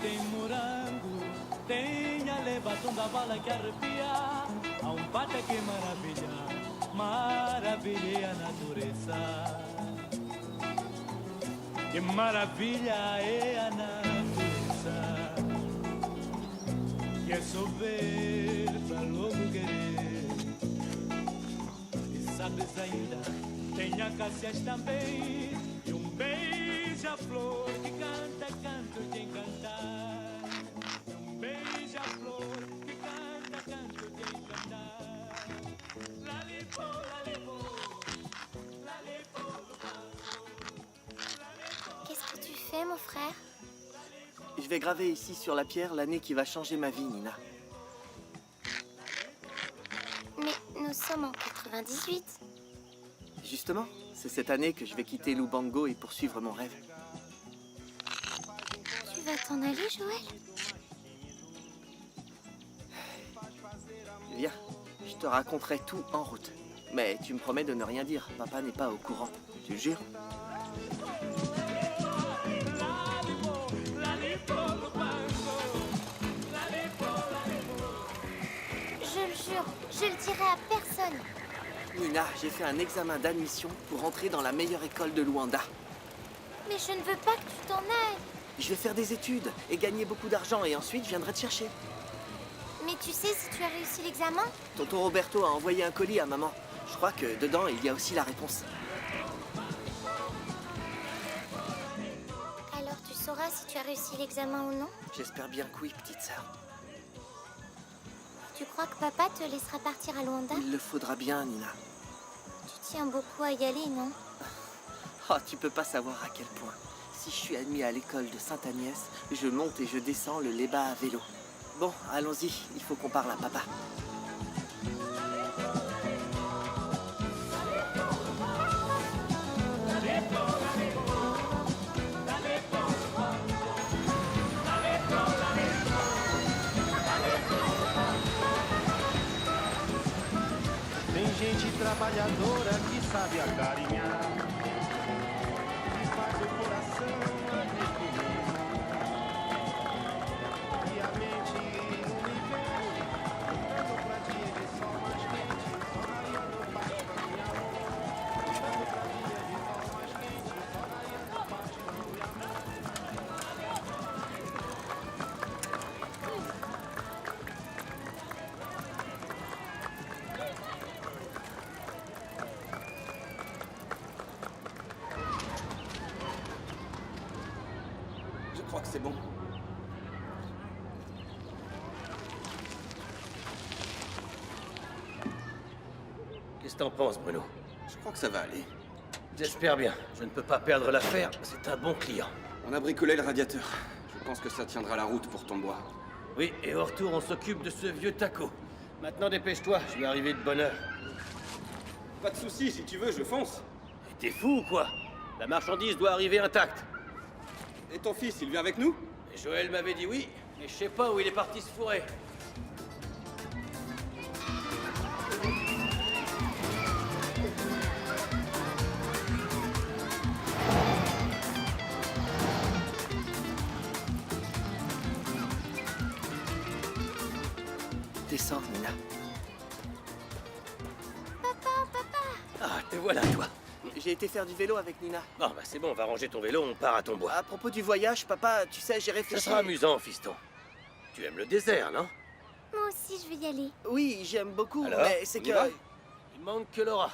Tem morango, tem a levação da bala que arrepia. Há pata que maravilha, maravilha a natureza. Que maravilha é a natureza. Que é só ver pra logo querer. E sabes ainda, tem acácias também. E beija-flor que canta canto de encantar. Beija-flor que canta canto de encantar. Lalipo, lalipo, lalipo, Qu'est-ce que tu fais, mon frère? Je vais graver ici sur la pierre l'année qui va changer ma vie, Nina. Mais nous sommes en 98. Justement, c'est cette année que je vais quitter Lubango et poursuivre mon rêve. Tu vas t'en aller, Joël? Viens, je te raconterai tout en route. Mais tu me promets de ne rien dire, papa n'est pas au courant. Tu le jures? Je le jure, je le dirai à personne. Nina, j'ai fait un examen d'admission pour entrer dans la meilleure école de Luanda. Mais je ne veux pas que tu t'en ailles. Je vais faire des études et gagner beaucoup d'argent et ensuite je viendrai te chercher. Mais tu sais si tu as réussi l'examen? Tonton Roberto a envoyé un colis à maman. Je crois que dedans, il y a aussi la réponse. Alors tu sauras si tu as réussi l'examen ou non? J'espère bien que oui, petite sœur. Tu crois que papa te laissera partir à Luanda? Il le faudra bien, Nina. Tu tiens beaucoup à y aller, non? Oh, tu peux pas savoir à quel point. Si je suis admis à l'école de Sainte-Agnès, je monte et je descends le Leba à vélo. Bon, allons-y, il faut qu'on parle à papa. Tem gente trabalhadora que sabe acarinhar, que faz o coração arrepender e a mente universo, lutando pra dia de sol mais quente, só raiando parte pra minha mão, lutando pra dia de sol mais quente, só raiando parte pra minha mão. Je crois que c'est bon. Qu'est-ce que t'en penses, Bruno? Je crois que ça va aller. J'espère bien. Je ne peux pas perdre l'affaire. C'est un bon client. On a bricolé le radiateur. Je pense que ça tiendra la route pour ton bois. Oui, et au retour, on s'occupe de ce vieux taco. Maintenant, dépêche-toi. Je vais arriver de bonne heure. Pas de soucis, si tu veux, je fonce. Et t'es fou ou quoi? La marchandise doit arriver intacte. Et ton fils, il vient avec nous? Et Joël m'avait dit oui, mais je sais pas où il est parti se fourrer. Descends, Nina. Ah, te voilà, toi. J'ai été faire du vélo avec Nina. Bon, bah c'est bon, on va ranger ton vélo, on part à ton bois. À propos du voyage, papa, tu sais, j'ai Ça réfléchi... sera amusant, fiston. Tu aimes le désert, non? Moi aussi, je vais y aller. Oui, j'aime beaucoup, Alors, mais c'est on que... y va Il manque que Laura.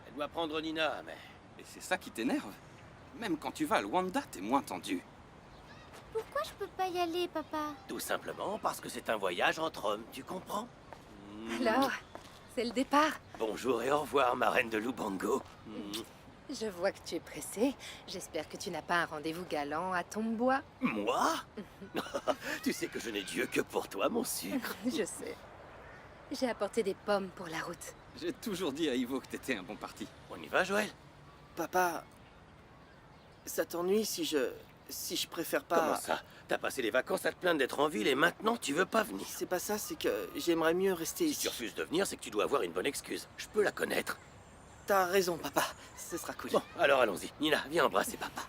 Elle doit prendre Nina, mais... Et c'est ça qui t'énerve? Même quand tu vas à Luanda, t'es moins tendu. Pourquoi je peux pas y aller, papa? Tout simplement parce que c'est un voyage entre hommes, tu comprends? Alors, c'est le départ. Bonjour et au revoir, ma reine de Lubango. Je vois que tu es pressé. J'espère que tu n'as pas un rendez-vous galant à Tombois. Moi? Tu sais que je n'ai Dieu que pour toi, mon sucre. Je sais. J'ai apporté des pommes pour la route. J'ai toujours dit à Ivo que t'étais un bon parti. On y va, Joël? Papa, ça t'ennuie si je préfère pas... Comment ça? T'as passé les vacances à te plaindre d'être en ville et maintenant tu veux pas venir. C'est pas ça, c'est que j'aimerais mieux rester Si ici. tu refuses de venir, c'est que tu dois avoir une bonne excuse. Je peux la connaître. T'as raison, papa. Ce sera cool. Bon, alors allons-y. Nina, viens embrasser papa.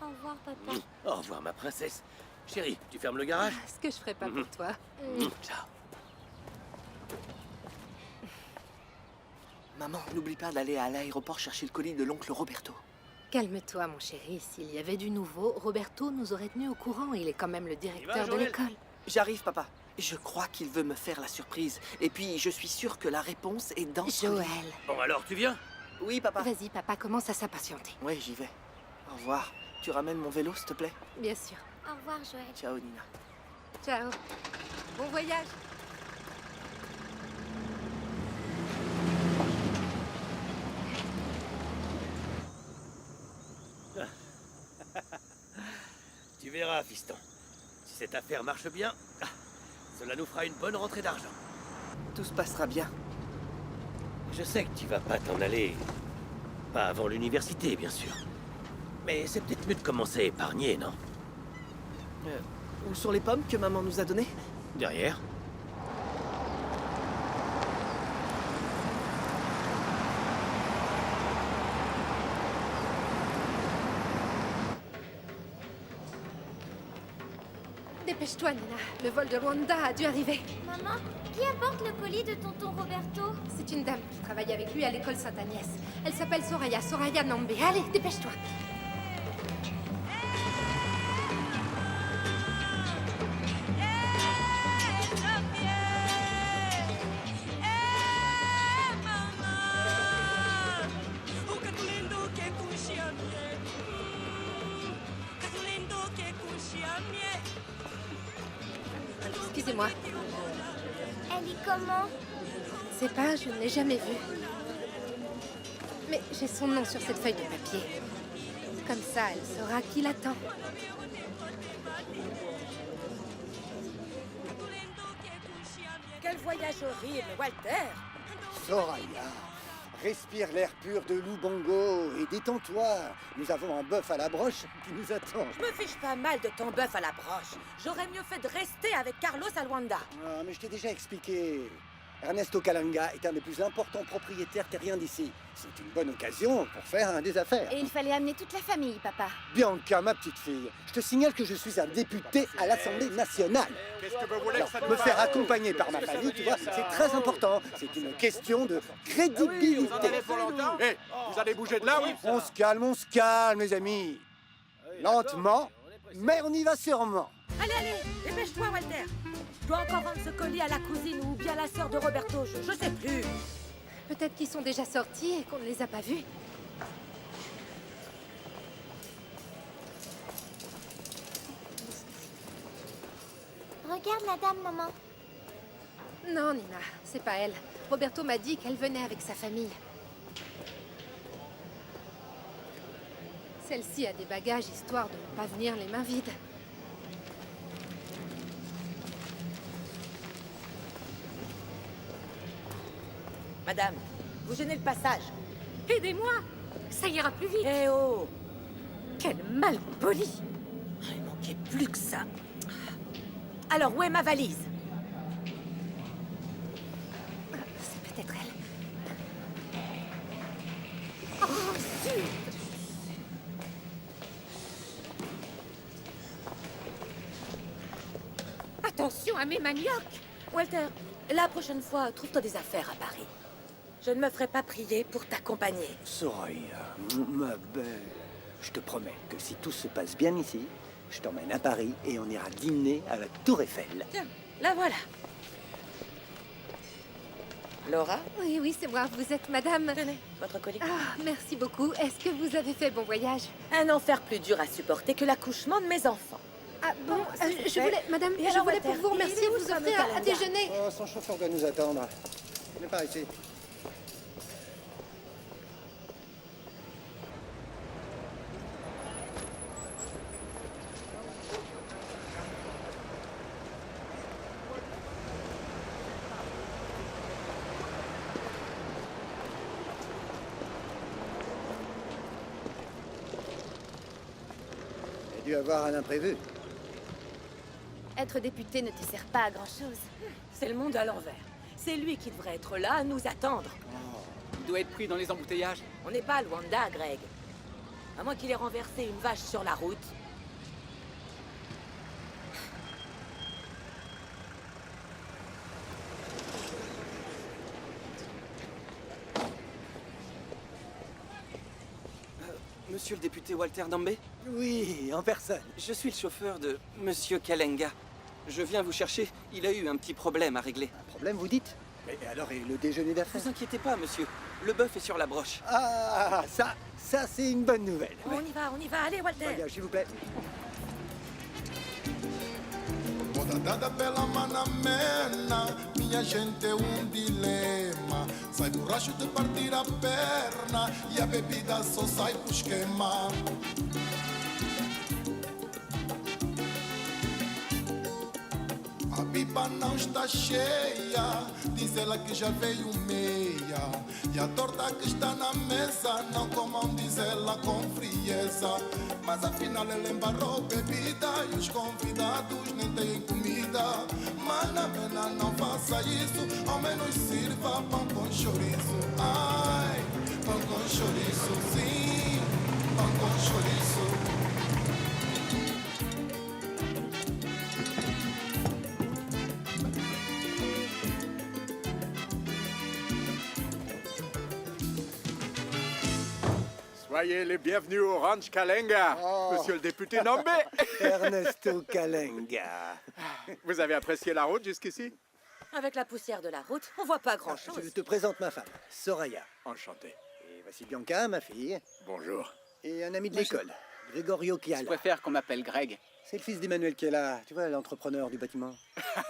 Au revoir, papa. Au revoir, ma princesse. Chérie, tu fermes le garage? Ce que je ferais pas pour toi. Ciao. Maman, n'oublie pas d'aller à l'aéroport chercher le colis de l'oncle Roberto. Calme-toi, mon chéri. S'il y avait du nouveau, Roberto nous aurait tenus au courant. Il est quand même le directeur de Joël. l'école. J'arrive, papa. Je crois qu'il veut me faire la surprise. Et puis, je suis sûr que la réponse est dans son Joël. lit. Bon, alors tu viens? Oui, papa. Vas-y, papa commence à s'impatienter. Oui, j'y vais. Au revoir. Tu ramènes mon vélo, s'il te plaît? Bien sûr. Au revoir, Joël. Ciao, Nina. Ciao. Bon voyage. Tu verras, fiston. Si cette affaire marche bien, cela nous fera une bonne rentrée d'argent. Tout se passera bien. Je sais que tu vas pas t'en aller. Pas avant l'université, bien sûr. Mais c'est peut-être mieux de commencer à épargner, non? Où sont les pommes que maman nous a données? Derrière. Dépêche-toi, Nina. Le vol de Rwanda a dû arriver. Maman, qui apporte le colis de tonton Roberto? C'est une dame qui travaille avec lui à l'école Sainte-Agnès. Elle s'appelle Soraya. Soraya Nambe. Allez, dépêche-toi. Excusez-moi. Elle est comment? C'est pas, je ne l'ai jamais vue. Mais j'ai son nom sur cette feuille de papier. Comme ça, elle saura qui l'attend. Quel voyage horrible, Walter! Soraya, respire l'air pur de Lubango et détends-toi. Nous avons un bœuf à la broche qui nous attend. Je me fiche pas mal de ton bœuf à la broche. J'aurais mieux fait de rester avec Carlos à Luanda. Ah, mais je t'ai déjà expliqué. Ernesto Calanga est un des plus importants propriétaires terriens d'ici. C'est une bonne occasion pour faire des affaires. Et il fallait amener toute la famille, papa. Bianca, ma petite fille, je te signale que je suis un député à l'Assemblée nationale. Alors, me faire accompagner par ma famille, tu vois, c'est très important. C'est une question de crédibilité. Hé, vous allez bouger de là, oui? On se calme, mes amis. Lentement, mais on y va sûrement. Allez, dépêche-toi, Walter. Je dois encore vendre ce colis à la cousine ou bien la sœur de Roberto, je sais plus. Peut-être qu'ils sont déjà sortis et qu'on ne les a pas vus. Regarde la dame, maman. Non, Nina, c'est pas elle. Roberto m'a dit qu'elle venait avec sa famille. Celle-ci a des bagages histoire de ne pas venir les mains vides. Madame, vous gênez le passage. Aidez-moi! Ça ira plus vite! Eh oh! Quel mal poli! Il manquait plus que ça. Alors, où est ma valise? C'est peut-être elle. Oh, zut! Attention à mes maniocs! Walter, la prochaine fois, trouve-toi des affaires à Paris. Je ne me ferai pas prier pour t'accompagner. Soraya, ma belle, je te promets que si tout se passe bien ici, je t'emmène à Paris et on ira dîner à la Tour Eiffel. Tiens, la voilà. Laura, Oui, oui, c'est moi. Vous êtes madame... tenez, votre colis. Ah, merci beaucoup. Est-ce que vous avez fait bon voyage? Un enfer plus dur à supporter que l'accouchement de mes enfants. Ah bon, c'est je fait. voulais... Madame, Et je alors, voulais Walter, pour vous il est remercier où, vous ce fameux offrir à Calanga? déjeuner. Oh, son chauffeur doit nous attendre. Il n'est pas ici. dû avoir un imprévu. Être député ne te sert pas à grand-chose. C'est le monde à l'envers. C'est lui qui devrait être là, à nous attendre. Il doit être pris dans les embouteillages. On n'est pas à Luanda, Greg. À moins qu'il ait renversé une vache sur la route. Monsieur le député Walter Dambé? Oui, en personne. Je suis le chauffeur de Monsieur Kalenga. Je viens vous chercher. Il a eu un petit problème à régler. Un problème, vous dites? Mais alors, et le déjeuner d'affaires? Vous inquiétez pas, monsieur. Le bœuf est sur la broche. Ah, ça c'est une bonne nouvelle. On y va, allez, Walter. Regarde, s'il vous plaît. Dada pela manamena, minha gente é dilema. Sai borracho de partir a perna e a bebida só sai pro esquema. A pipa não está cheia, diz ela que já veio meia. E a torta que está na mesa, não comam, diz ela com frieza. Mas afinal ela embarrou bebida e os convidados nem têm comida. Mana, mena, não faça isso, ao menos sirva pão com chouriço. Ai, pão com chouriço, sim, pão com chouriço. Soyez les bienvenus au Ranch Kalenga, monsieur le député Nambé. Ernesto Kalenga. Vous avez apprécié la route jusqu'ici? Avec la poussière de la route, on voit pas grand-chose. Je te présente ma femme, Soraya. Enchanté. Et voici Bianca, ma fille. Bonjour. Et un ami de l'école, Gregorio Je Chiala. préfère qu'on m'appelle Greg. C'est le fils d'Emmanuel Chiala, tu vois, l'entrepreneur du bâtiment.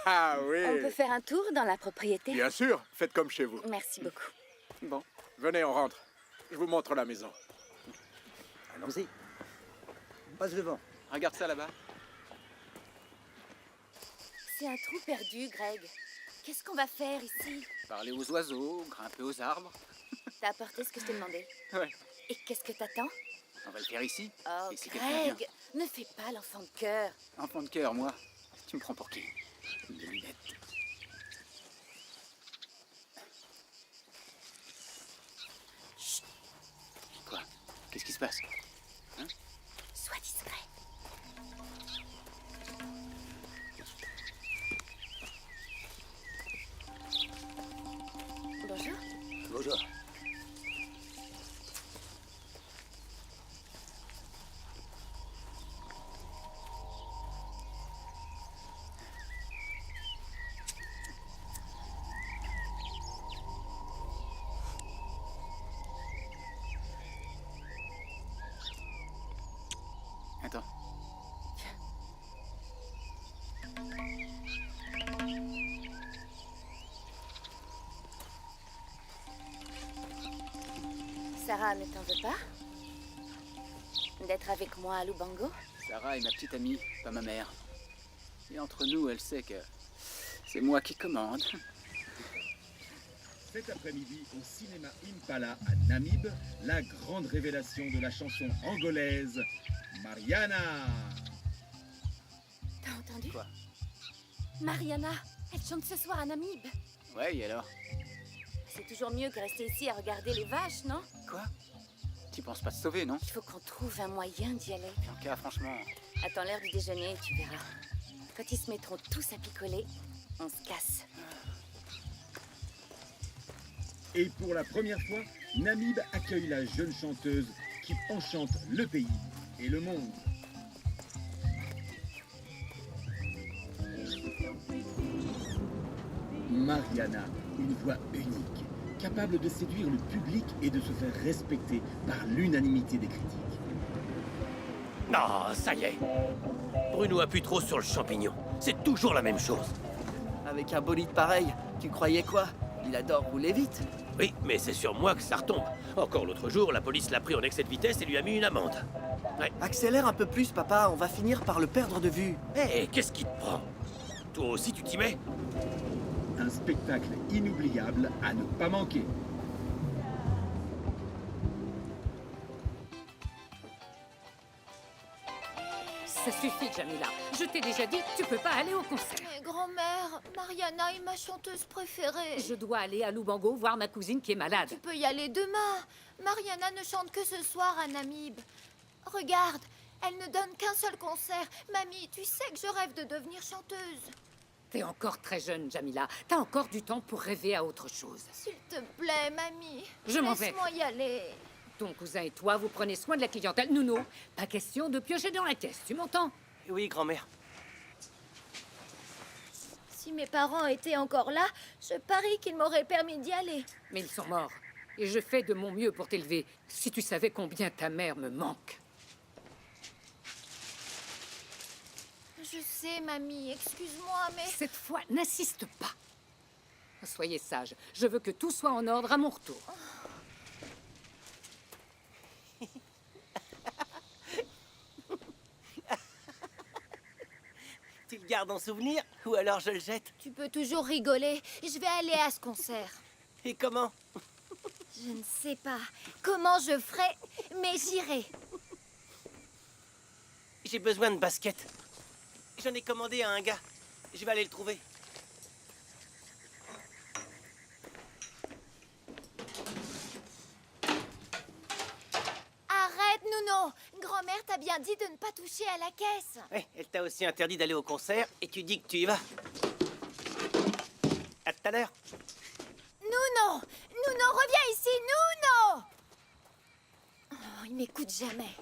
Ah oui. On peut faire un tour dans la propriété? Bien sûr, faites comme chez vous. Merci beaucoup. Bon. Venez, on rentre. Je vous montre la maison. Allons-y. Passe devant. Regarde ça là-bas. C'est un trou perdu, Greg. Qu'est-ce qu'on va faire ici? Parler aux oiseaux, grimper aux arbres. T'as apporté ce que je t'ai demandé? Ouais. Et qu'est-ce que t'attends? On va le faire ici. Oh, Et si quelqu'un vient. Greg, ne fais pas l'enfant de cœur. Enfant de cœur, moi. Tu me prends pour qui? Des lunettes. Chut. Quoi? Qu'est-ce qui se passe? Hein? Sois discret. Bonjour. Bonjour. Attends. Sarah ne t'en veut pas? D'être avec moi à Lubango? Sarah est ma petite amie, pas ma mère. Et entre nous, elle sait que c'est moi qui commande. Cet après-midi, au cinéma Impala à Namib, la grande révélation de la chanson angolaise Mariana. T'as entendu? Quoi? Mariana, elle chante ce soir à Namib. Ouais, et alors? C'est toujours mieux que rester ici à regarder les vaches, non? Quoi? Tu penses pas te sauver, non? Il faut qu'on trouve un moyen d'y aller. Bianca, franchement... Attends l'heure du déjeuner et tu verras. Quand ils se mettront tous à picoler, on se casse. Et pour la première fois, Namib accueille la jeune chanteuse qui enchante le pays et le monde. Mariana, une voix unique, capable de séduire le public et de se faire respecter par l'unanimité des critiques. Non, ça y est. Bruno appuie trop sur le champignon. C'est toujours la même chose. Avec un bolide pareil, tu croyais quoi? Il adore rouler vite. Oui, mais c'est sur moi que ça retombe. Encore l'autre jour, la police l'a pris en excès de vitesse et lui a mis une amende. Ouais. Accélère un peu plus, papa, on va finir par le perdre de vue. Hé, qu'est-ce qui te prend? Toi aussi, tu t'y mets? Un spectacle inoubliable à ne pas manquer. Ça suffit, Jamila. Je t'ai déjà dit, tu peux pas aller au concert. Mais grand-mère, Mariana est ma chanteuse préférée. Je dois aller à Lubango voir ma cousine qui est malade. Tu peux y aller demain. Mariana ne chante que ce soir à Namib. Regarde, elle ne donne qu'un seul concert. Mamie, tu sais que je rêve de devenir chanteuse. T'es encore très jeune, Jamila. T'as encore du temps pour rêver à autre chose. S'il te plaît, mamie. Je m'en vais. Laisse-moi y aller. Ton cousin et toi, vous prenez soin de la clientèle. Nounou, pas question de piocher dans la caisse, tu m'entends? Oui, grand-mère. Si mes parents étaient encore là, je parie qu'ils m'auraient permis d'y aller. Mais ils sont morts. Et je fais de mon mieux pour t'élever. Si tu savais combien ta mère me manque. Je sais, mamie, excuse-moi, mais... Cette fois, n'insiste pas. Soyez sage. Je veux que tout soit en ordre à mon retour. Tu le gardes en souvenir ou alors je le jette? Tu peux toujours rigoler. Je vais aller à ce concert. Et comment? Je ne sais pas comment je ferai, mais j'irai. J'ai besoin de baskets. J'en ai commandé à un gars. Je vais aller le trouver. Arrête, Nouno. Grand-mère t'a bien dit de ne pas toucher à la caisse. Ouais, elle t'a aussi interdit d'aller au concert et tu dis que tu y vas. À tout à l'heure. Nouno! Nouno, reviens ici, Nouno! Oh, il m'écoute jamais.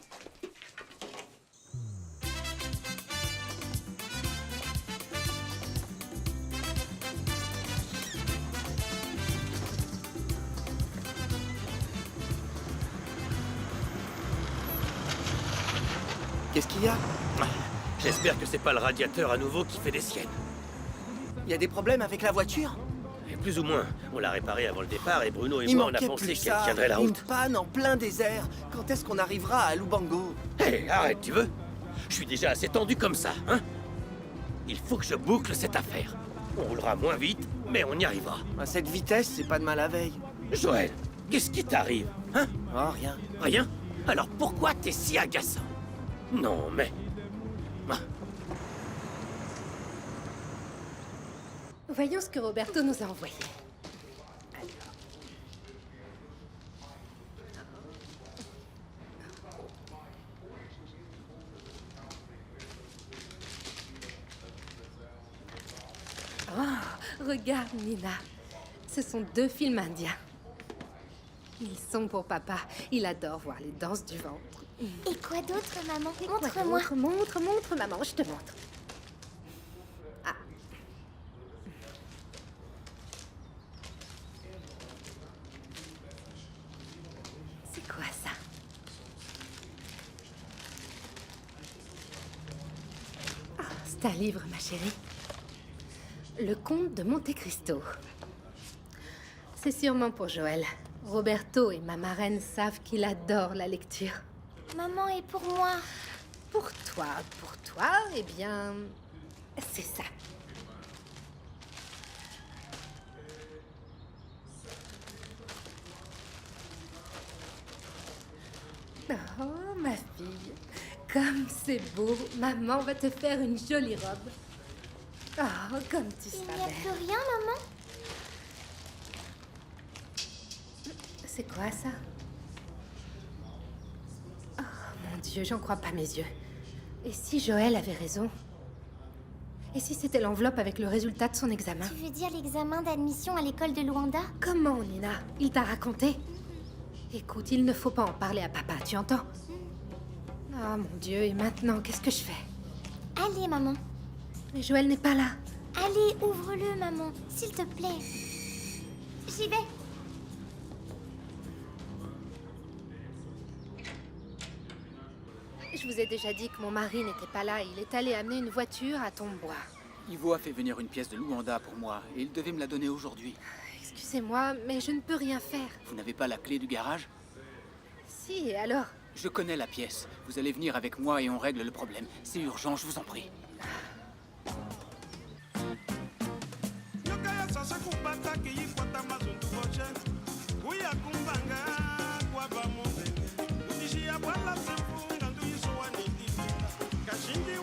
Qu'est-ce qu'il y a? J'espère que c'est pas le radiateur à nouveau qui fait des siennes. Il y a des problèmes avec la voiture? Et plus ou moins. On l'a réparé avant le départ et Bruno et Il moi on a manquait pensé plus qu'elle ça. tiendrait la Une route. panne en plein désert. Quand est-ce qu'on arrivera à Lubango? Hé, arrête, tu veux? Je suis déjà assez tendu comme ça, hein? Il faut que je boucle cette affaire. On roulera moins vite, mais on y arrivera. À cette vitesse, c'est pas de mal la veille. Joël, qu'est-ce qui t'arrive, hein? Oh, rien. Rien? Alors pourquoi t'es si agaçant? Non, mais... Ah. Voyons ce que Roberto nous a envoyé. Oh, regarde, Nina. Ce sont 2 films indiens. Ils sont pour papa. Il adore voir les danses du ventre. Et quoi d'autre, maman? Montre-moi. Montre, maman, je te montre. Ah. C'est quoi ça? Ah, c'est un livre, ma chérie. Le comte de Monte Cristo. C'est sûrement pour Joël. Roberto et ma marraine savent qu'il adore la lecture. Maman, et pour moi? Pour toi, eh bien, c'est ça. Oh, ma fille, comme c'est beau. Maman va te faire une jolie robe. Oh, comme tu seras Il n'y a belle. plus rien, maman? C'est quoi ça? Oh mon Dieu, j'en crois pas mes yeux. Et si Joël avait raison? Et si c'était l'enveloppe avec le résultat de son examen? Tu veux dire l'examen d'admission à l'école de Luanda? Comment, Nina? Il t'a raconté? Écoute, il ne faut pas en parler à papa, tu entends? Oh mon Dieu, et maintenant, qu'est-ce que je fais? Allez, maman. Mais Joël n'est pas là. Allez, ouvre-le, maman, s'il te plaît. J'y vais. Je vous ai déjà dit que mon mari n'était pas là. Il est allé amener une voiture à Tombois. Ivo a fait venir une pièce de Luanda pour moi et il devait me la donner aujourd'hui. Excusez-moi, mais je ne peux rien faire. Vous n'avez pas la clé du garage? Si, et alors? Je connais la pièce. Vous allez venir avec moi et on règle le problème. C'est urgent, je vous en prie. Kashindi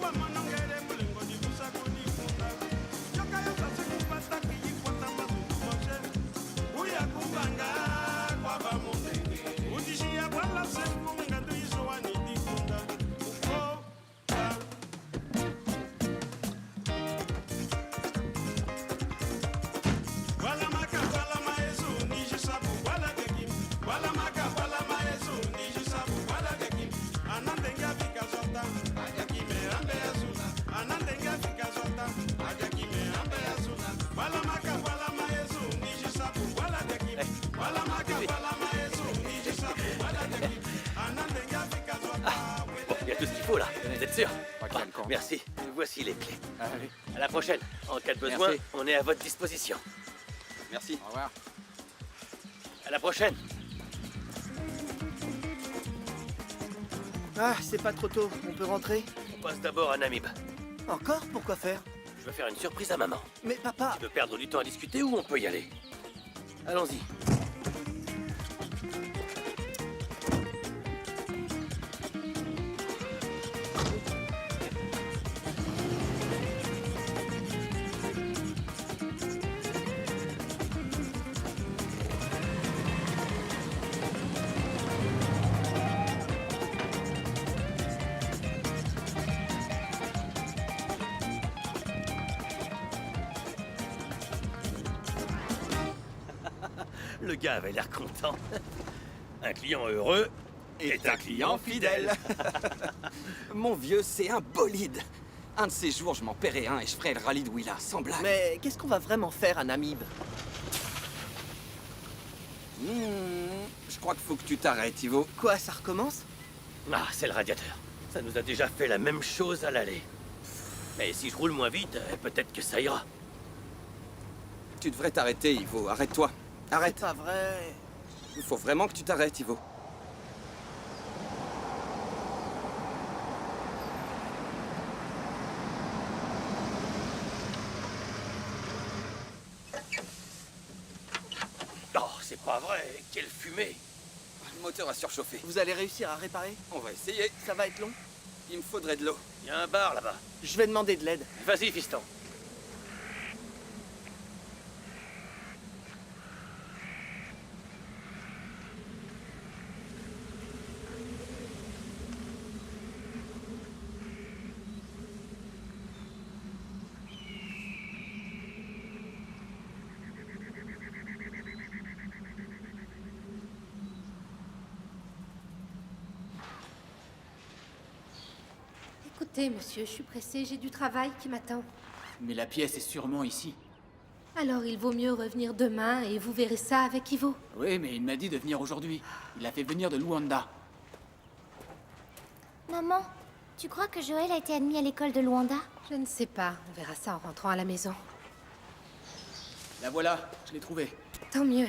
faut là. Vous êtes sûr? Crois qu'il y a le camp. Merci. Voici les clés. Allez, À la prochaine. En cas de besoin, Merci. on est à votre disposition. merci. Au revoir. À la prochaine. Ah, c'est pas trop tôt. On peut rentrer? On passe d'abord à Namib. Encore? Pourquoi faire? Je veux faire une surprise à maman. Mais papa... Tu veux perdre du temps à discuter ou on peut y aller? Allons-y. Le gars avait l'air content. Un client heureux est un client fidèle. Mon vieux, c'est un bolide. Un de ces jours, je m'en paierai un et je ferai le rallye de Willa, sans blague. Mais qu'est-ce qu'on va vraiment faire à Namib? Je crois qu'il faut que tu t'arrêtes, Ivo. Quoi, ça recommence? Ah, c'est le radiateur. Ça nous a déjà fait la même chose à l'aller. Mais si je roule moins vite, peut-être que ça ira. Tu devrais t'arrêter, Ivo. Arrête-toi. Arrête. C'est pas vrai. Il faut vraiment que tu t'arrêtes, Ivo. Oh, c'est pas vrai. Quelle fumée. Le moteur a surchauffé. Vous allez réussir à réparer? On va essayer. Ça va être long? Il me faudrait de l'eau. Il y a un bar là-bas. Je vais demander de l'aide. Vas-y, fiston. Écoutez, monsieur, je suis pressée, j'ai du travail qui m'attend. Mais la pièce est sûrement ici. Alors il vaut mieux revenir demain et vous verrez ça avec Ivo. Oui, mais il m'a dit de venir aujourd'hui. Il a fait venir de Luanda. Maman, tu crois que Joël a été admis à l'école de Luanda? Je ne sais pas, on verra ça en rentrant à la maison. La voilà, je l'ai trouvée. Tant mieux.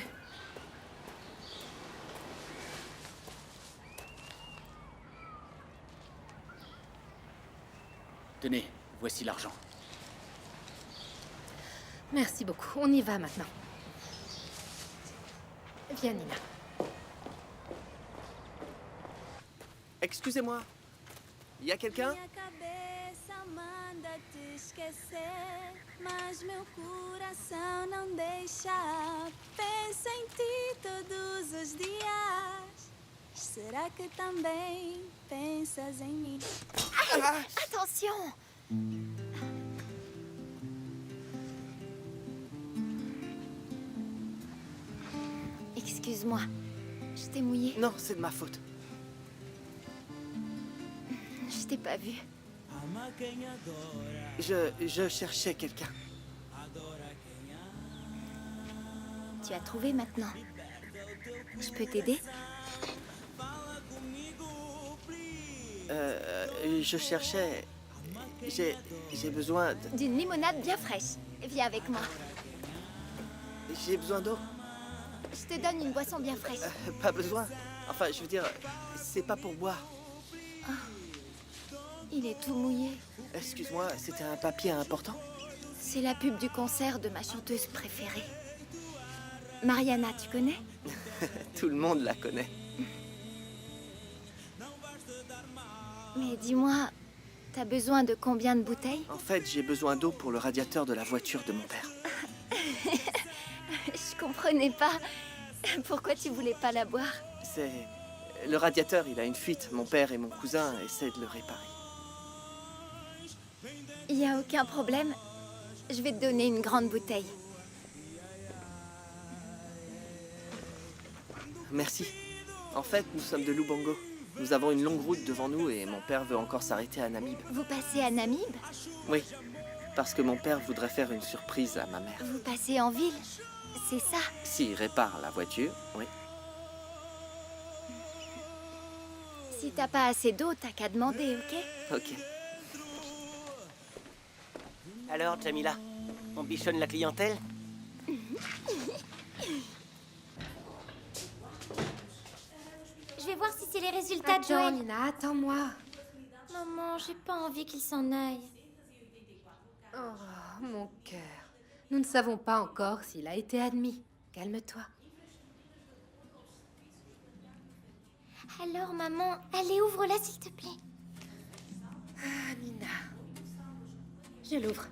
Tenez, voici l'argent. Merci beaucoup, on y va maintenant. Viens, Nina. Excusez-moi. Il y a quelqu'un? Minha cabeça manda te esquecer, mas meu coração não deixa. Penso em ti todos os dias. Será que também pensas em mim? Aïe, attention! Excuse-moi, je t'ai mouillé. Non, c'est de ma faute. Je t'ai pas vu. Je cherchais quelqu'un. Tu as trouvé maintenant. Je peux t'aider? Je cherchais... J'ai besoin de... D'une limonade bien fraîche. Viens avec moi. J'ai besoin d'eau. Je te donne une boisson bien fraîche. Pas besoin. Enfin, je veux dire, c'est pas pour boire. Il est tout mouillé. Excuse-moi, c'était un papier important? C'est la pub du concert de ma chanteuse préférée. Mariana, tu connais? Tout le monde la connaît. Mais dis-moi, t'as besoin de combien de bouteilles? En fait, j'ai besoin d'eau pour le radiateur de la voiture de mon père. Je comprenais pas. Pourquoi tu voulais pas la boire? C'est... Le radiateur, il a une fuite. Mon père et mon cousin essaient de le réparer. Il y a aucun problème. Je vais te donner une grande bouteille. Merci. En fait, nous sommes de Lubango. Nous avons une longue route devant nous et mon père veut encore s'arrêter à Namib. Vous passez à Namib? Oui, parce que mon père voudrait faire une surprise à ma mère. Vous passez en ville? C'est ça? S'il répare la voiture, oui. Si t'as pas assez d'eau, t'as qu'à demander, ok? Ok. Alors, Jamila, on bichonne la clientèle? Je vais voir si c'est les résultats de Attends, Joël. Nina, attends-moi. Maman, j'ai pas envie qu'il s'en aille. Oh, mon cœur. Nous ne savons pas encore s'il a été admis. Calme-toi. Alors, maman, allez, ouvre-la, s'il te plaît. Ah, Nina. Je l'ouvre.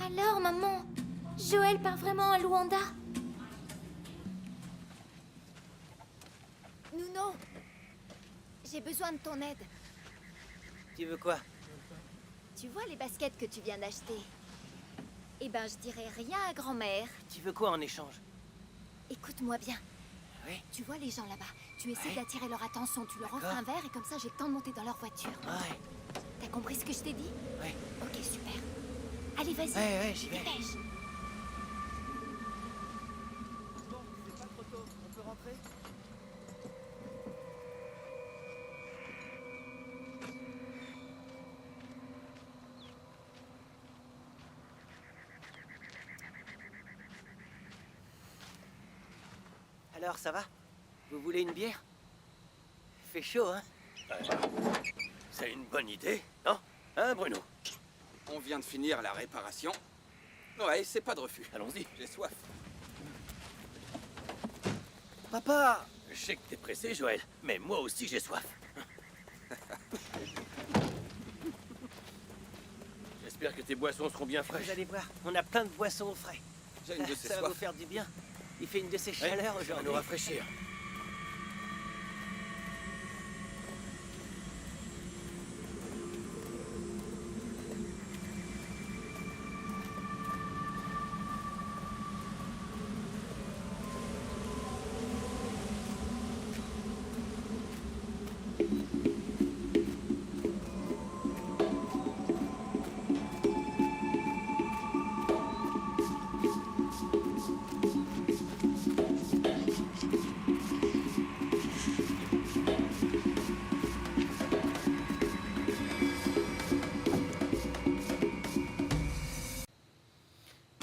Alors, maman, Joël part vraiment à Luanda? Nuno, j'ai besoin de ton aide. Tu veux quoi? Tu vois les baskets que tu viens d'acheter? Eh ben, je dirais rien à grand-mère. Tu veux quoi en échange? Écoute-moi bien. Oui. Tu vois les gens là-bas? Tu essaies Ouais. d'attirer leur attention, tu leur offres un verre et comme ça j'ai le temps de monter dans leur voiture. Ouais. T'as compris ce que je t'ai dit? Ouais. Ok, super. Allez, vas-y. Ouais, j'y vais. Dépêche. Bon, c'est pas trop tôt. On peut rentrer? Alors, ça va? Vous voulez une bière? Fait chaud, hein? C'est une bonne idée, non? Hein, Bruno? On vient de finir la réparation. Ouais, c'est pas de refus. Allons-y. J'ai soif. Papa! Je sais que t'es pressé, Joël, mais moi aussi j'ai soif. J'espère que tes boissons seront bien fraîches. Vous allez voir, on a plein de boissons au frais. J'ai une de ces Ça va soifs. vous faire du bien. Il fait une de ces Ouais, chaleurs ça va aujourd'hui. nous rafraîchir.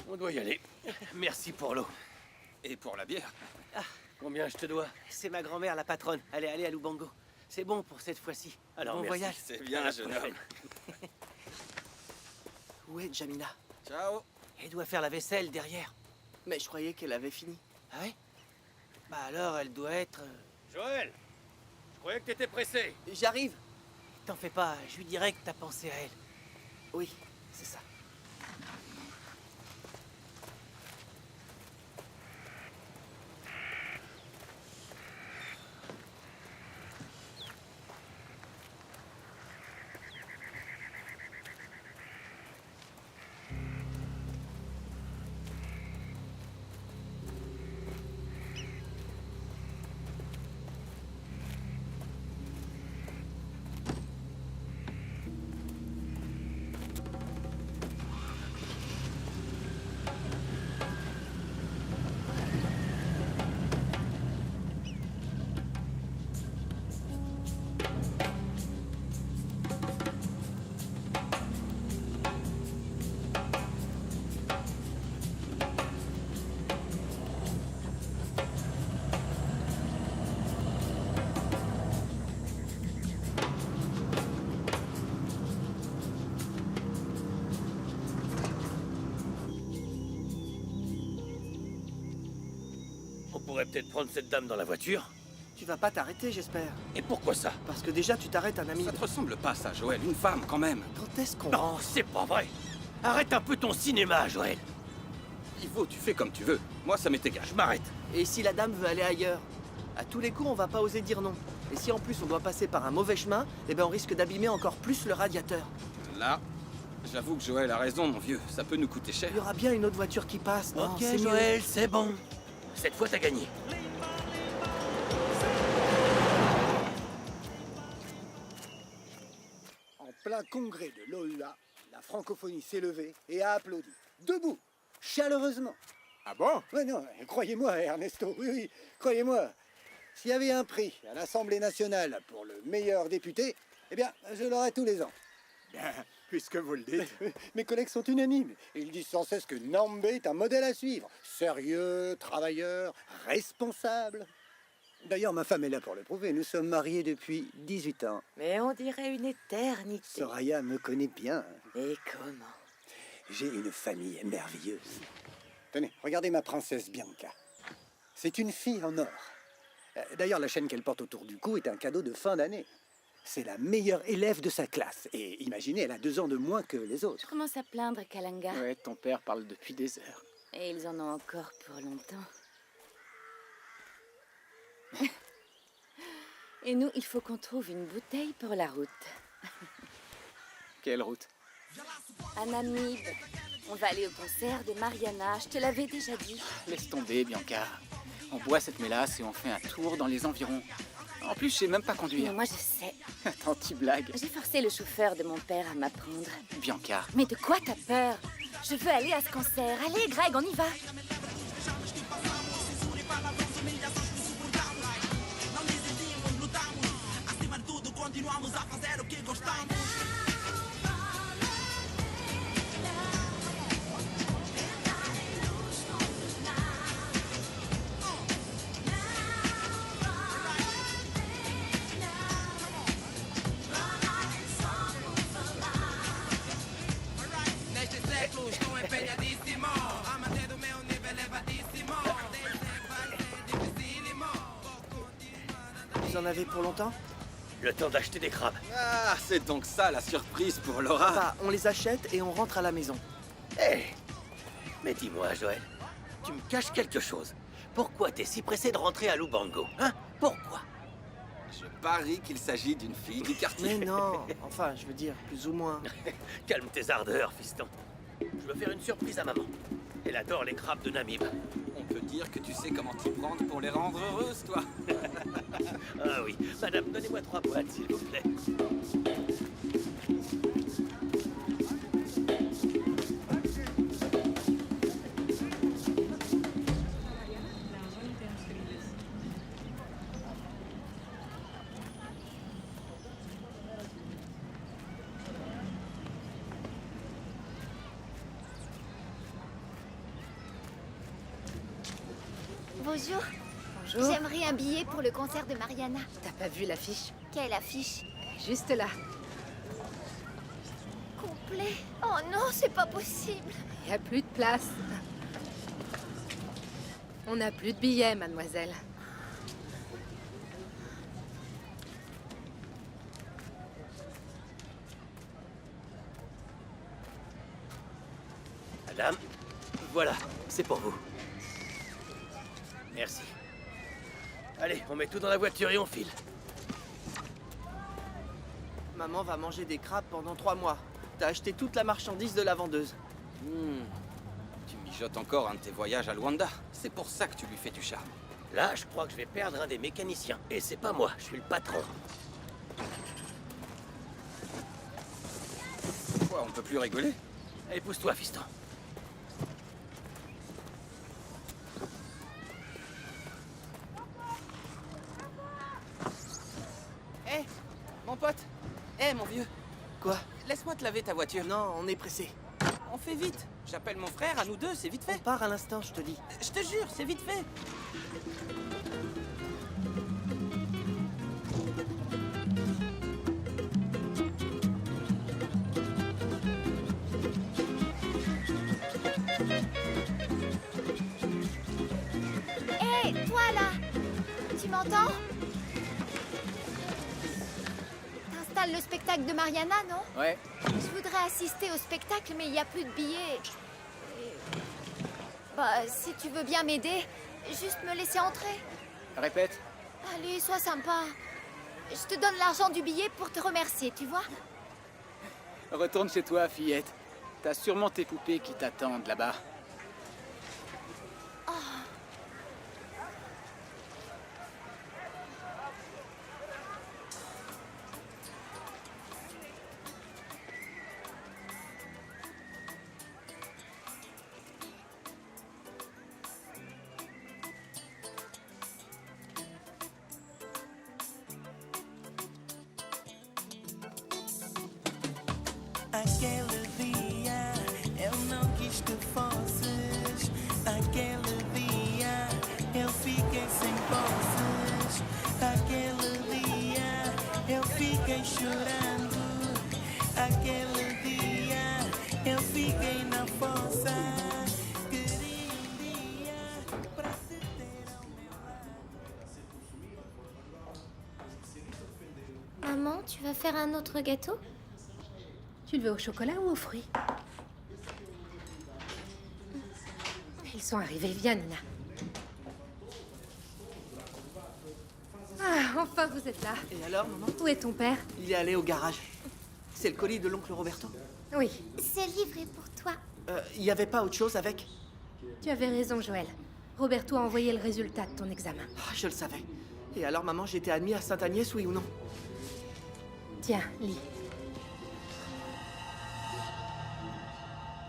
On doit y aller. Merci pour l'eau. Et pour la bière. Combien je te dois? C'est ma grand-mère, la patronne. Allez à Lubango. C'est bon pour cette fois-ci. Alors, bon merci. voyage. C'est bien, À la jeune prochaine. homme. Où est Jamila? Ciao. Elle doit faire la vaisselle derrière. Mais je croyais qu'elle avait fini. Ah ouais? Bah alors, elle doit être... Joël, je croyais que t'étais pressé. J'arrive. T'en fais pas, je lui dirai que t'as pensé à elle. Oui, c'est ça. On pourrait peut-être prendre cette dame dans la voiture. Tu vas pas t'arrêter, j'espère. Et pourquoi ça? Parce que déjà, tu t'arrêtes un ami. Ça te ressemble pas, ça, Joël. Une femme, quand même. Quand est-ce qu'on... Non, c'est pas vrai. Arrête un peu ton cinéma, Joël. Ivo, tu fais comme tu veux. Moi, ça m'est égal. Je m'arrête. Et si la dame veut aller ailleurs? À tous les coups, on va pas oser dire non. Et si en plus on doit passer par un mauvais chemin, eh ben on risque d'abîmer encore plus le radiateur. Là, j'avoue que Joël a raison, mon vieux. Ça peut nous coûter cher. Il y aura bien une autre voiture qui passe, non? Ok, C'est mieux. Joël, c'est bon. Cette fois, t'as gagné. plein congrès de l'OUA, la francophonie s'est levée et a applaudi. Debout, chaleureusement. Ah bon? Ouais, non, croyez-moi, Ernesto, oui, croyez-moi. S'il y avait un prix à l'Assemblée nationale pour le meilleur député, eh bien, je l'aurais tous les ans. Bien, puisque vous le dites. Mes collègues sont unanimes. Ils disent sans cesse que Nambe est un modèle à suivre. Sérieux, travailleur, responsable. D'ailleurs, ma femme est là pour le prouver. Nous sommes mariés depuis 18 ans. Mais on dirait une éternité. Soraya me connaît bien. Et comment? J'ai une famille merveilleuse. Tenez, regardez ma princesse Bianca. C'est une fille en or. D'ailleurs, la chaîne qu'elle porte autour du cou est un cadeau de fin d'année. C'est la meilleure élève de sa classe. Et imaginez, elle a 2 ans de moins que les autres. Je commence à plaindre Kalanga. Ouais, ton père parle depuis des heures. Et ils en ont encore pour longtemps. Et nous, il faut qu'on trouve une bouteille pour la route. Quelle route? À Namib. On va aller au concert de Mariana, je te l'avais déjà dit. Laisse tomber, Bianca. On boit cette mélasse et on fait un tour dans les environs. En plus, je sais même pas conduire. Mais moi, je sais. Attends, tu blagues. J'ai forcé le chauffeur de mon père à m'apprendre. Bianca. Mais de quoi t'as peur? Je veux aller à ce concert. Allez, Greg, on y va. Vous en avez pour longtemps? Le temps d'acheter des crabes. Ah, c'est donc ça la surprise pour Laura. Bah, on les achète et on rentre à la maison. Hé! Mais dis-moi, Joël, tu me caches quelque chose. Pourquoi t'es si pressé de rentrer à Lubango? Hein? Pourquoi? Je parie qu'il s'agit d'une fille du quartier. Mais non, enfin, je veux dire, plus ou moins. Calme tes ardeurs, fiston. Je veux faire une surprise à maman. Elle adore les crabes de Namib. On peut dire que tu sais comment t'y prendre pour les rendre heureuses, toi. Ah oui. Madame, donnez-moi 3 boîtes, s'il vous plaît. Bonjour. Bonjour. J'aimerais un billet pour le concert de Mariana. T'as pas vu l'affiche? Quelle affiche? Juste là. Complet. Oh non, c'est pas possible. Il n'y a plus de place. On n'a plus de billets, mademoiselle. Madame, voilà, c'est pour vous. Merci. Allez, on met tout dans la voiture et on file. Maman va manger des crabes pendant 3 mois. T'as acheté toute la marchandise de la vendeuse. Tu mijotes encore un de tes voyages à Luanda. C'est pour ça que tu lui fais du charme. Là, je crois que je vais perdre un des mécaniciens. Et c'est pas moi, je suis le patron. Quoi, on peut plus rigoler? Allez, pousse-toi, fiston. Hé, mon pote. Hé, mon vieux. Quoi? Laisse-moi te laver ta voiture. Non, on est pressé. On fait vite. J'appelle mon frère, à nous deux, c'est vite fait. On part à l'instant, je te dis. Je te jure, c'est vite fait. Hé, toi là! Tu m'entends? T'installes le spectacle de Mariana, non? Ouais. Je voudrais assister au spectacle, mais il n'y a plus de billets. Bah, si tu veux bien m'aider, juste me laisser entrer. Répète. Allez, sois sympa. Je te donne l'argent du billet pour te remercier, tu vois? Retourne chez toi, fillette. T'as sûrement tes poupées qui t'attendent là-bas. Aquele dia eu não quis que fosses. Aquele dia eu fiquei sem posses. Aquele dia eu fiquei chorando. Aquele dia eu fiquei na fossa. Queria dia pra te ter ao meu lado. Maman, tu vas faire un autre gâteau? Tu le veux au chocolat ou aux fruits? Ils sont arrivés. Viens, Nina. Ah, enfin vous êtes là. Et alors, maman? Où est ton père? Il est allé au garage. C'est le colis de l'oncle Roberto? Oui. Ce livre est pour toi. Il n'y avait pas autre chose avec? Tu avais raison, Joël. Roberto a envoyé le résultat de ton examen. Ah, je le savais. Et alors, maman, j'étais admis à Sainte-Agnès, oui ou non? Tiens, lis.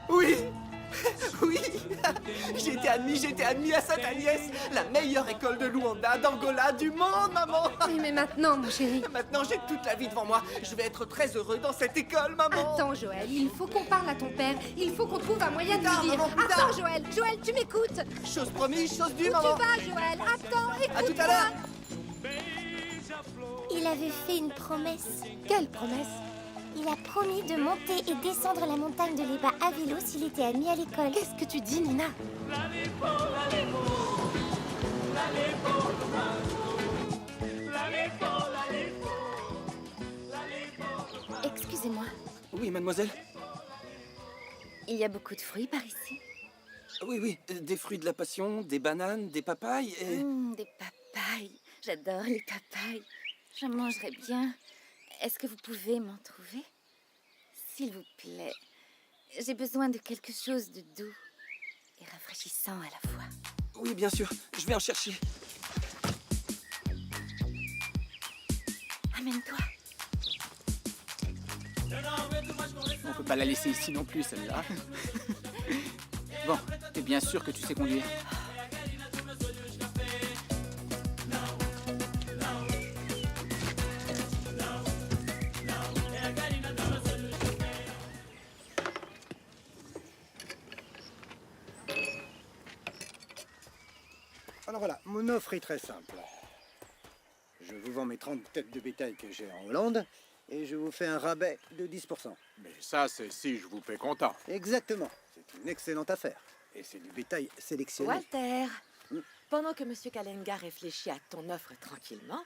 Oui. Oui. J'étais admis à Sainte-Agnès, la meilleure école de Luanda, d'Angola, du monde, maman. Oui, mais maintenant, mon chéri. Maintenant, j'ai toute la vie devant moi. Je vais être très heureux dans cette école, maman. Attends, Joël, il faut qu'on parle à ton père. Il faut qu'on trouve un moyen de Plus tard, lui dire. maman, plus Attends, tard. Joël. Joël, tu m'écoutes? Chose promise, chose due, Où maman. tu vas, Joël? Attends, écoute-moi. À tout à l'heure. Il avait fait une promesse. Quelle promesse? Il a promis de monter et descendre la montagne de l'Eba à vélo s'il était admis à l'école. Qu'est-ce que tu dis, Nina? Excusez-moi, Oui, mademoiselle? il y a beaucoup de fruits par ici. Oui, oui. Des fruits de la passion, des bananes, des papayes et... Des papayes. J'adore les papayes. Je mangerais bien. Est-ce que vous pouvez m'en trouver? S'il vous plaît. J'ai besoin de quelque chose de doux et rafraîchissant à la fois. Oui, bien sûr. Je vais en chercher. Amène-toi. On peut pas la laisser ici non plus, celle-là. Bon, t'es bien sûr que tu sais conduire? Alors voilà, mon offre est très simple. Je vous vends mes 30 têtes de bétail que j'ai en Hollande et je vous fais un rabais de 10%. Mais ça, c'est si je vous fais content. Exactement. C'est une excellente affaire. Et c'est du bétail sélectionné. Walter, pendant que Monsieur Kalenga réfléchit à ton offre tranquillement,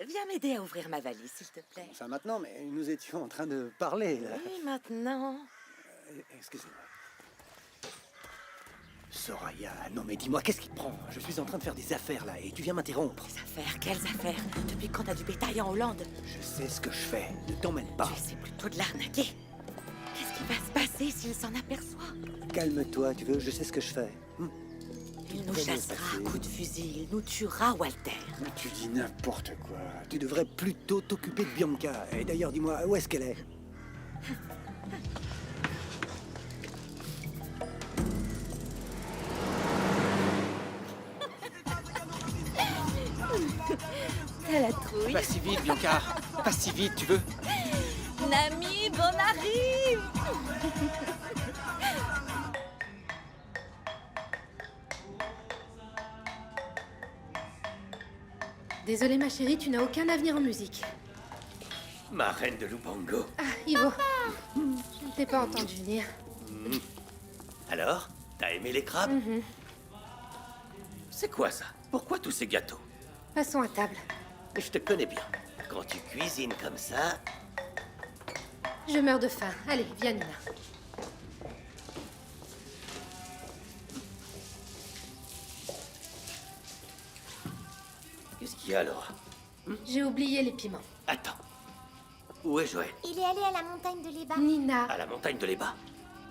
viens m'aider à ouvrir ma valise, s'il te plaît. Ça maintenant, mais nous étions en train de parler, là. Oui, maintenant. Excusez-moi. Soraya, non mais dis-moi, qu'est-ce qui te prend? Je suis en train de faire des affaires, là, et tu viens m'interrompre. Des affaires? Quelles affaires? Depuis quand t'as du bétail en Hollande? Je sais ce que je fais, ne t'emmène pas. Tu essaies plutôt de l'arnaquer. Qu'est-ce qui va se passer s'il s'en aperçoit? Calme-toi, tu veux, je sais ce que je fais. Il nous chassera à coups de fusil, il nous tuera, Walter. Mais tu dis n'importe quoi. Tu devrais plutôt t'occuper de Bianca. Et d'ailleurs, dis-moi, où est-ce qu'elle est? T'as la trouille. Pas si vite, Bianca. Pas si vite, tu veux? Namib, on arrive. Désolée, ma chérie, tu n'as aucun avenir en musique. Ma reine de Lubango. Ah, Ivo. Je ne t'ai pas entendu venir. Alors, t'as aimé les crabes? C'est quoi ça? Pourquoi tous ces gâteaux? Passons à table. Je te connais bien. Quand tu cuisines comme ça... Je meurs de faim. Allez, viens, Nina. Qu'est-ce qu'il y a, Laura? J'ai oublié les piments. Attends. Où est Joël? Il est allé à la montagne de l'Eba. Nina. À la montagne de l'Eba?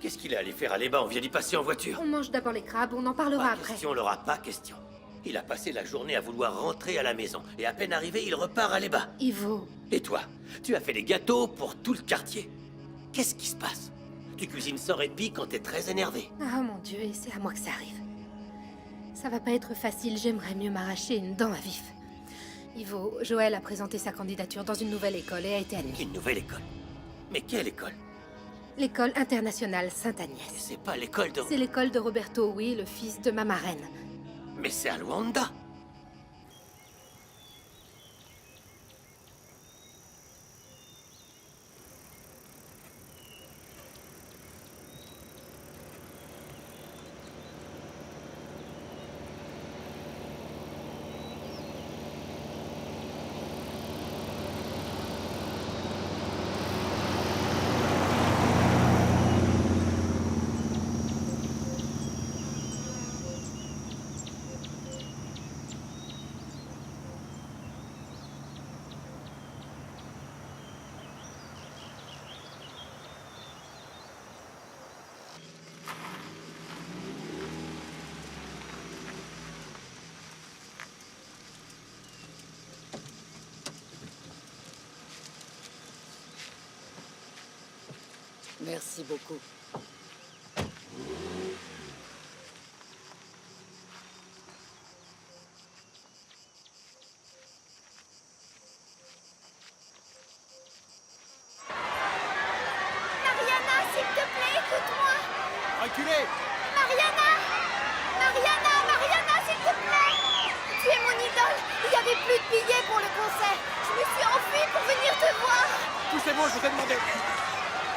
Qu'est-ce qu'il est allé faire à l'Eba? On vient d'y passer en voiture. On mange d'abord les crabes, on en parlera Pas après. question, Laura, pas question. Il a passé la journée à vouloir rentrer à la maison. Et à peine arrivé, il repart à l'Eba. Ivo. Et toi? Tu as fait des gâteaux pour tout le quartier. Qu'est-ce qui se passe? Tu cuisines sans répit quand t'es très énervé. Ah mon Dieu, et c'est à moi que ça arrive. Ça va pas être facile, j'aimerais mieux m'arracher une dent à vif. Ivo, Joël a présenté sa candidature dans une nouvelle école et a été admis. Une nouvelle école? Mais quelle école? L'école internationale Sainte-Agnès. C'est pas l'école de... C'est l'école de Roberto, oui, le fils de ma marraine. Mais c'est à Luanda. Merci beaucoup. Mariana, s'il te plaît, écoute-moi. Reculez! Mariana! Mariana, s'il te plaît. Tu es mon idole. Il n'y avait plus de billets pour le concert. Je me suis enfuie pour venir te voir. Tout c'est bon, je t'ai demandé.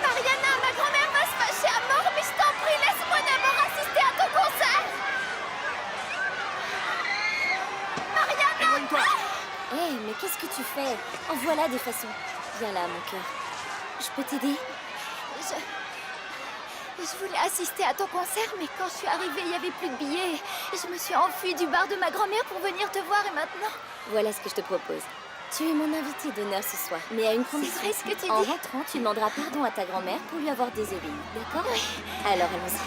Mariana, ma grand-mère va se fâcher à mort, mais je t'en prie, laisse-moi d'abord assister à ton concert. Mariana! Éloigne-toi! Hé, mais qu'est-ce que tu fais? En voilà des façons. Viens là, mon cœur. Je peux t'aider? Je voulais assister à ton concert, mais quand je suis arrivée, il n'y avait plus de billets. Je me suis enfuie du bar de ma grand-mère pour venir te voir, et maintenant... Voilà ce que je te propose. Tu es mon invité d'honneur ce soir, mais à une condition. C'est vrai ce que tu dis? En rentrant, tu demanderas pardon à ta grand-mère pour lui avoir désobéi, d'accord? Oui. Alors, allons-y.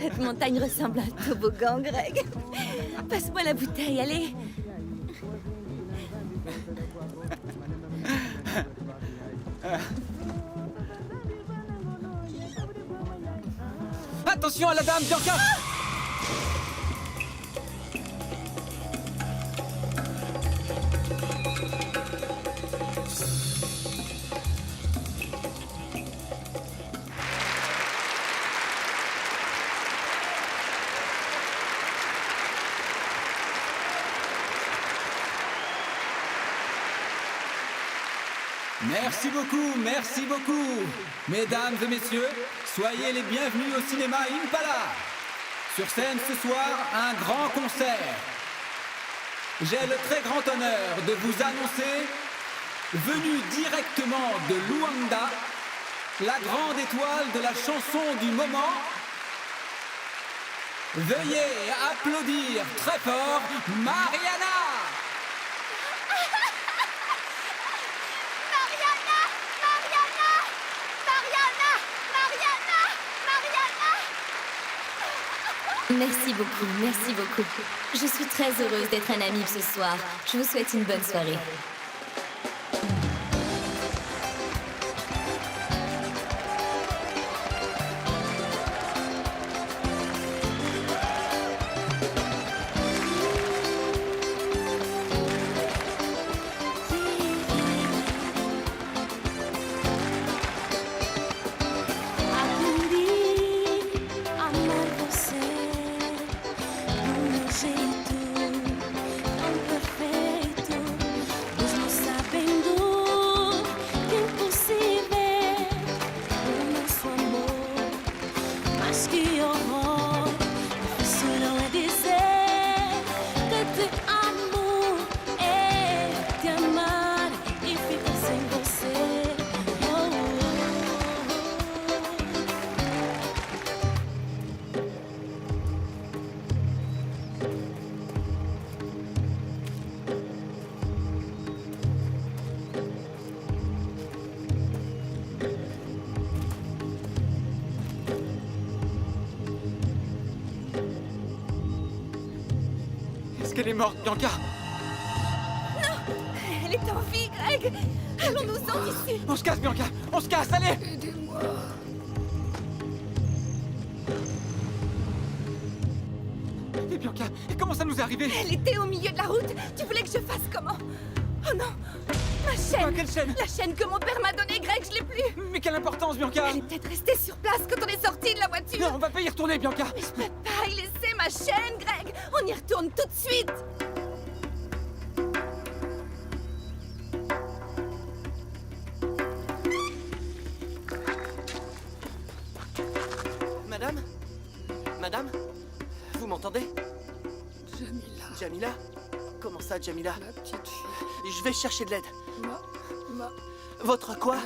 Cette montagne ressemble à un toboggan, Greg. Passe-moi la bouteille, allez. Attention à la dame, Bianca! Merci beaucoup, merci beaucoup. Mesdames et messieurs, soyez les bienvenus au cinéma Impala. Sur scène ce soir, un grand concert. J'ai le très grand honneur de vous annoncer, venu directement de Luanda, la grande étoile de la chanson du moment. Veuillez applaudir très fort Mariana. Merci beaucoup, merci beaucoup. Je suis très heureuse d'être un ami ce soir. Je vous souhaite une bonne soirée. Perfeito, dos qu'elle est morte, Bianca. Non, elle est en vie, Greg. Allons-nous-en d'ici. On se casse, Bianca. On se casse, allez. Aidez-moi. Et Bianca, comment ça nous est arrivé? Elle était au milieu de la route. Tu voulais que je fasse comment? Oh non. Ma chaîne. Quoi, quelle chaîne? La chaîne que mon père m'a donnée, Greg, je l'ai plus. Mais quelle importance, Bianca? Elle est peut-être restée sur place quand on est sorti de la voiture. Non, on va pas y retourner, Bianca. Mais je peux pas y laisser ma chaîne, Greg. On y retourne tout de suite. Madame? Madame? Vous m'entendez? Jamila. Jamila? Comment ça, Jamila? Ma petite fille. Je vais chercher de l'aide. Ma Votre quoi?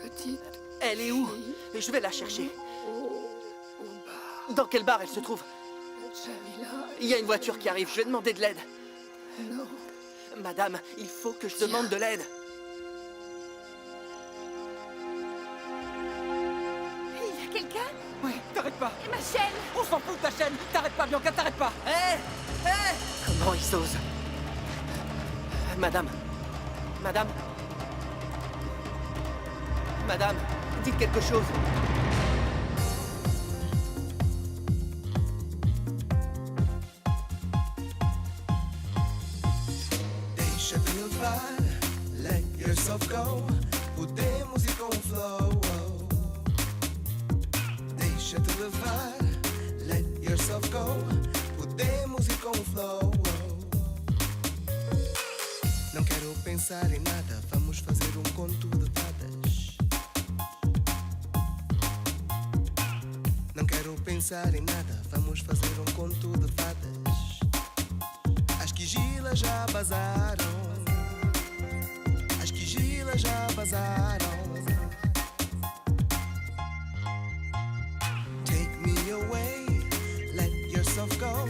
petite. Elle est où? Je vais la chercher. Dans quel bar elle se trouve? Jamila. Il y a une voiture qui arrive, je vais demander de l'aide. Non. Madame, il faut que je demande de l'aide. Il y a quelqu'un? Ouais, t'arrêtes pas. Et ma chaîne? On s'en fout de ta chaîne. T'arrêtes pas, Bianca, t'arrêtes pas. Hé! Hé! Comment ils osent? Madame? Madame? Madame, dites quelque chose. Deixa de levar, let yourself go. Podemos ir com o flow. Deixa de levar, let yourself go. Podemos ir com o flow. Não quero pensar em nada, vamos fazer um conto de fadas. Não quero pensar em nada, vamos fazer um conto de fadas. As quigilas já vazaram. As quigilas já vazaram. Take me away, let yourself go.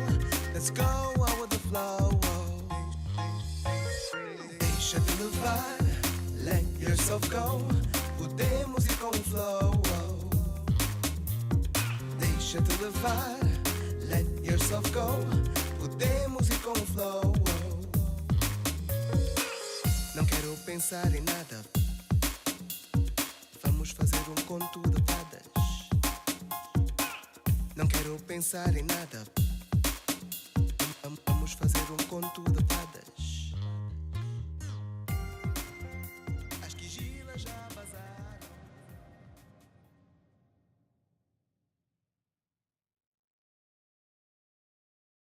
Let's go out with the flow. Deixa de levar, let yourself go. Podemos ir com o flow. Deixa de levar, let yourself go. Podemos ir com o flow. Não quero pensar em nada. Vamos fazer um conto de fadas. Não quero pensar em nada. Vamos fazer um conto de fadas.